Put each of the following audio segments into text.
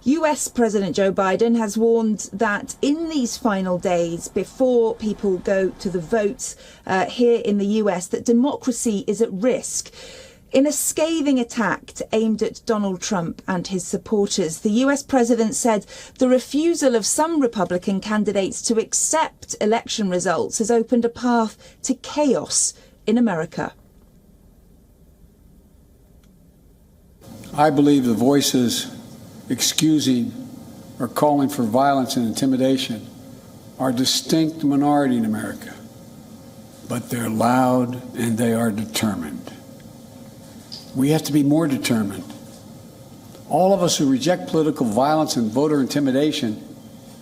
US President Joe Biden has warned that in these final days before people go to the votes here in the US, that democracy is at risk. In a scathing attack aimed at Donald Trump and his supporters, the US president said the refusal of some Republican candidates to accept election results has opened a path to chaos in America. I believe the voices excusing or calling for violence and intimidation are a distinct minority in America, but they're loud and they are determined. We have to be more determined. All of us who reject political violence and voter intimidation,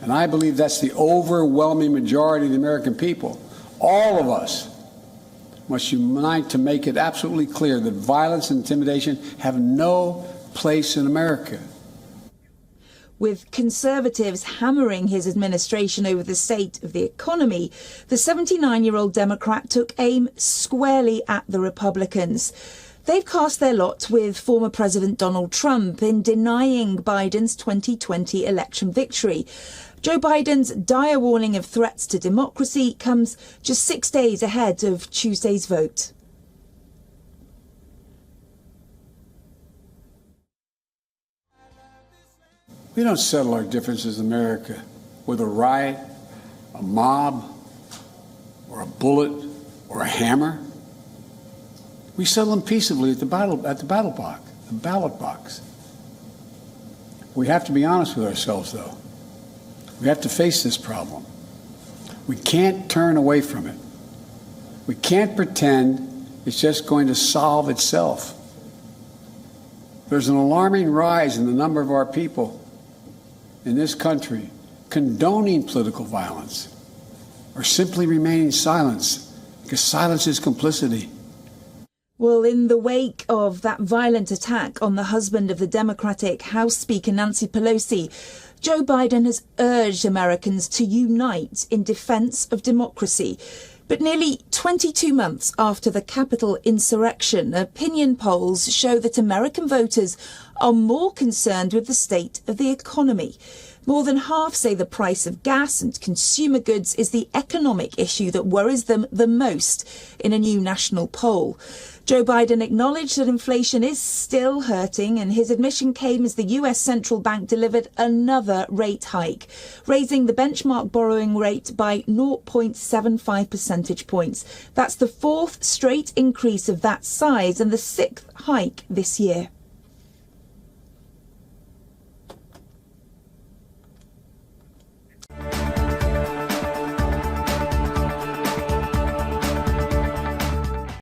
and I believe that's the overwhelming majority of the American people, all of us must unite to make it absolutely clear that violence and intimidation have no place in America. With Conservatives hammering his administration over the state of the economy, the 79-year-old Democrat took aim squarely at the Republicans. They've cast their lot with former President Donald Trump in denying Biden's 2020 election victory. Joe Biden's dire warning of threats to democracy comes just 6 days ahead of Tuesday's vote. We don't settle our differences in America with a riot, a mob, or a bullet, or a hammer. We settle them peaceably at the ballot box. We have to be honest with ourselves, though. We have to face this problem. We can't turn away from it. We can't pretend it's just going to solve itself. There's an alarming rise in the number of our people in this country condoning political violence or simply remaining silent, because silence is complicity. Well, in the wake of that violent attack on the husband of the Democratic House Speaker Nancy Pelosi, Joe Biden has urged Americans to unite in defense of democracy. But nearly 22 months after the Capitol insurrection, opinion polls show that American voters are more concerned with the state of the economy. More than half say the price of gas and consumer goods is the economic issue that worries them the most in a new national poll. Joe Biden acknowledged that inflation is still hurting, and his admission came as the US Central Bank delivered another rate hike, raising the benchmark borrowing rate by 0.75 percentage points. That's the fourth straight increase of that size and the sixth hike this year.